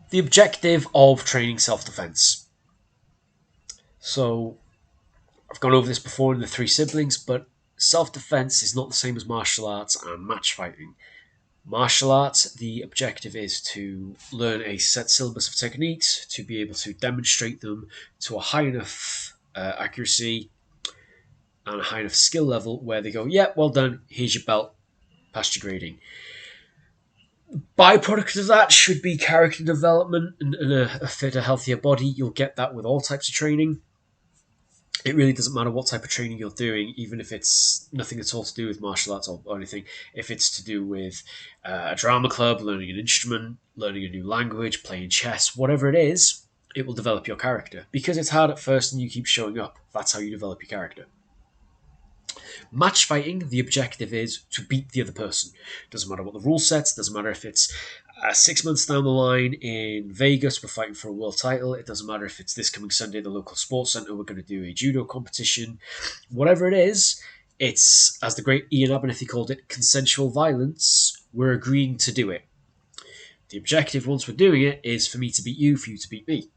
The objective of training self-defense. So I've gone over this before in the three siblings, but self-defense is not the same as martial arts and match fighting. Martial arts, the objective is to learn a set syllabus of techniques, to be able to demonstrate them to a high enough accuracy and a high enough skill level where they go, yeah, well done, here's your belt, past your grading. Byproduct of that should be character development and a fitter, healthier body. You'll get that with all types of training. It really doesn't matter what type of training you're doing, even if it's nothing at all to do with martial arts or anything. If it's to do with a drama club, learning an instrument, learning a new language, playing chess, whatever it is, it will develop your character. Because it's hard at first and you keep showing up. That's how you develop your character. Match fighting, the objective is to beat the other person. Doesn't matter what the rule sets, doesn't matter if it's 6 months down the line in Vegas, we're fighting for a world title. It doesn't matter if it's this coming Sunday at the local sports centre, we're going to do a judo competition. Whatever it is, it's, as the great Ian Abernethy called it, consensual violence. We're agreeing to do it. The objective, once we're doing it, is for me to beat you, for you to beat me.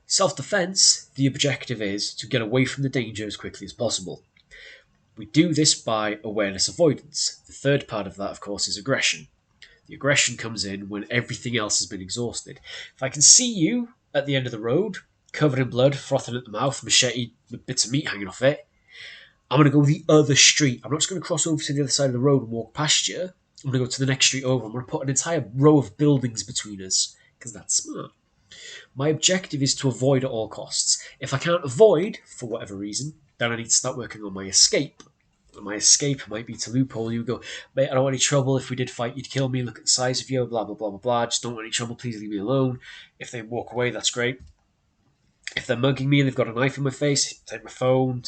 Self-defense, the objective is to get away from the danger as quickly as possible. We do this by awareness avoidance. The third part of that, of course, is aggression. The aggression comes in when everything else has been exhausted. If I can see you at the end of the road, covered in blood, frothing at the mouth, machete with bits of meat hanging off it, I'm going to go the other street. I'm not just going to cross over to the other side of the road and walk past you. I'm going to go to the next street over. I'm going to put an entire row of buildings between us, because that's smart. My objective is to avoid at all costs. If I can't avoid, for whatever reason, then I need to start working on my escape. My escape might be to loophole. You go, mate, I don't want any trouble. If we did fight, you'd kill me. Look at the size of you, blah, blah, blah, blah, blah. I just don't want any trouble. Please leave me alone. If they walk away, that's great. If they're mugging me and they've got a knife in my face, take my phone,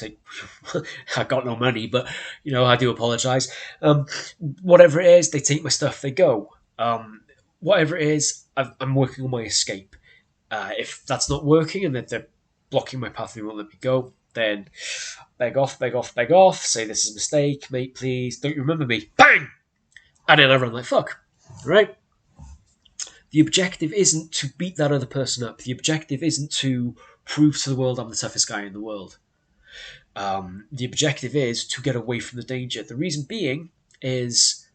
I got no money, but, I do apologise. Whatever it is, they take my stuff, they go. Whatever it is, I'm working on my escape. If that's not working and that they're blocking my path and they won't let me go, then beg off, beg off, beg off, say this is a mistake, mate, please, don't you remember me? Bang! And then I run like fuck, right? The objective isn't to beat that other person up. The objective isn't to prove to the world I'm the toughest guy in the world. The objective is to get away from the danger. The reason being is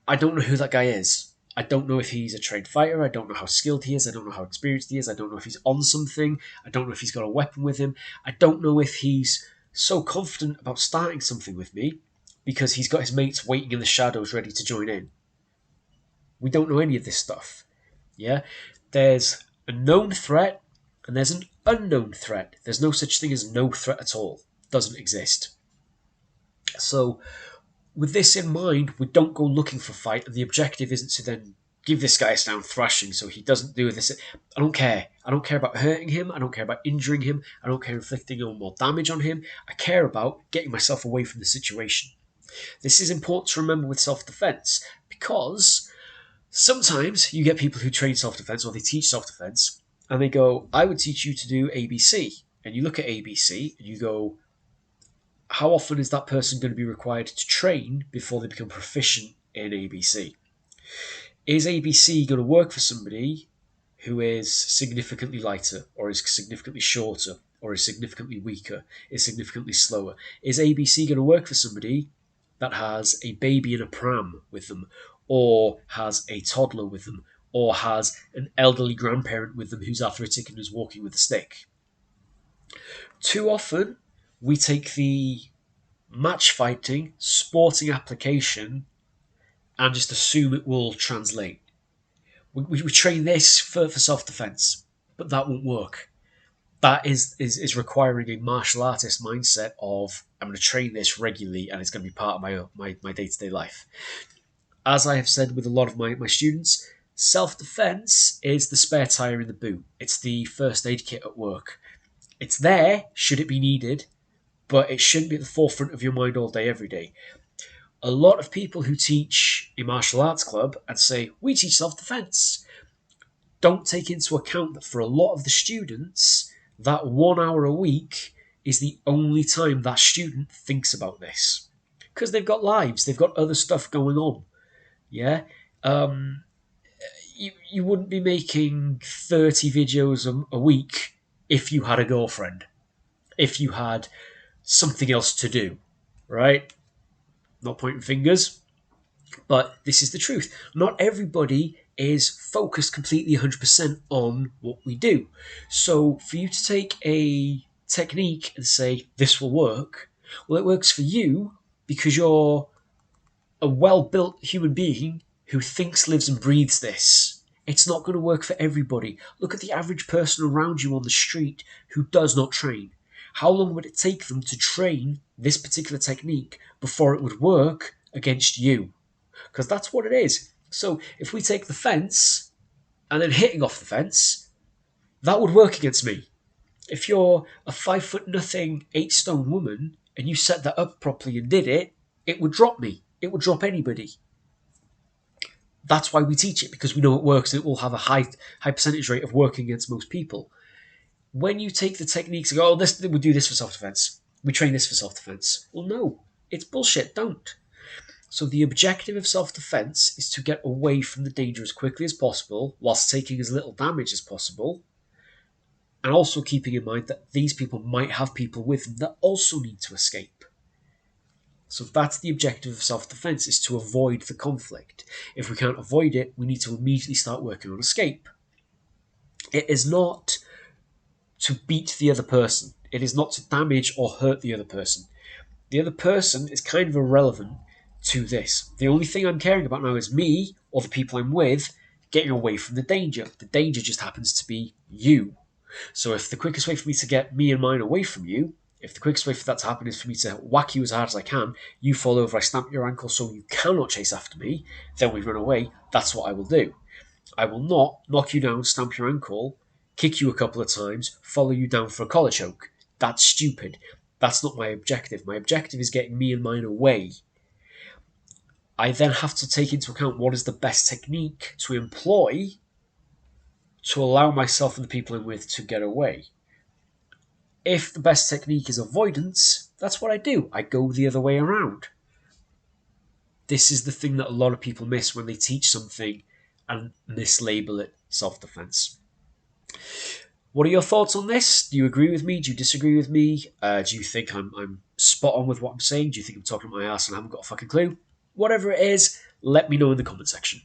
I don't know who that guy is. I don't know if he's a trained fighter. I don't know how skilled he is. I don't know how experienced he is. I don't know if he's on something. I don't know if he's got a weapon with him. I don't know if he's so confident about starting something with me because he's got his mates waiting in the shadows ready to join in. We don't know any of this stuff. Yeah? There's a known threat and there's an unknown threat. There's no such thing as no threat at all. It doesn't exist. So with this in mind, we don't go looking for a fight, and the objective isn't to then give this guy a sound thrashing so he doesn't do this. I don't care. I don't care about hurting him. I don't care about injuring him. I don't care inflicting more damage on him. I care about getting myself away from the situation. This is important to remember with self-defense because sometimes you get people who train self-defense or they teach self-defense and they go, I would teach you to do ABC. And you look at ABC and you go, how often is that person going to be required to train before they become proficient in ABC? Is ABC going to work for somebody who is significantly lighter, or is significantly shorter, or is significantly weaker, is significantly slower? Is ABC going to work for somebody that has a baby in a pram with them, or has a toddler with them, or has an elderly grandparent with them who's arthritic and is walking with a stick? Too often, we take the match fighting, sporting application, and just assume it will translate. We train this for self-defense, but that won't work. That is requiring a martial artist mindset of I'm going to train this regularly and it's going to be part of my day-to-day life. As I have said with a lot of my students, self-defense is the spare tire in the boot. It's the first aid kit at work. It's there should it be needed, but it shouldn't be at the forefront of your mind all day, every day. A lot of people who teach a martial arts club and say, we teach self-defense, don't take into account that for a lot of the students, that 1 hour a week is the only time that student thinks about this. Because they've got lives, they've got other stuff going on. Yeah? you wouldn't be making 30 videos a week if you had a girlfriend, if you had something else to do, right? Not pointing fingers, but this is the truth. Not everybody is focused completely 100% on what we do. So for you to take a technique and say, this will work, well, it works for you because you're a well-built human being who thinks, lives and breathes this. It's not going to work for everybody. Look at the average person around you on the street who does not train. How long would it take them to train this particular technique before it would work against you? Because that's what it is. So if we take the fence and then hitting off the fence, that would work against me. If you're a 5 foot nothing, 8 stone woman and you set that up properly and did it, it would drop me. It would drop anybody. That's why we teach it, because we know it works and it will have a high percentage rate of working against most people. When you take the techniques and go, oh, we do this for self-defense, we train this for self-defense. Well, no, it's bullshit. Don't. So the objective of self-defense is to get away from the danger as quickly as possible whilst taking as little damage as possible, and also keeping in mind that these people might have people with them that also need to escape. So that's the objective of self-defense, is to avoid the conflict. If we can't avoid it, we need to immediately start working on escape. It is not to beat the other person. It is not to damage or hurt the other person. The other person is kind of irrelevant to this. The only thing I'm caring about now is me or the people I'm with getting away from the danger. The danger just happens to be you. So if the quickest way for me to get me and mine away from you, if the quickest way for that to happen is for me to whack you as hard as I can, you fall over, I stamp your ankle so you cannot chase after me, then we run away, that's what I will do. I will not knock you down, stamp your ankle, kick you a couple of times, follow you down for a collar choke. That's stupid. That's not my objective. My objective is getting me and mine away. I then have to take into account what is the best technique to employ to allow myself and the people I'm with to get away. If the best technique is avoidance, that's what I do. I go the other way around. This is the thing that a lot of people miss when they teach something and mislabel it self-defense. What are your thoughts on this? Do you agree with me? Do you disagree with me? Do you think I'm spot on with what I'm saying? Do you think I'm talking about my ass and I haven't got a fucking clue? Whatever it is, let me know in the comment section.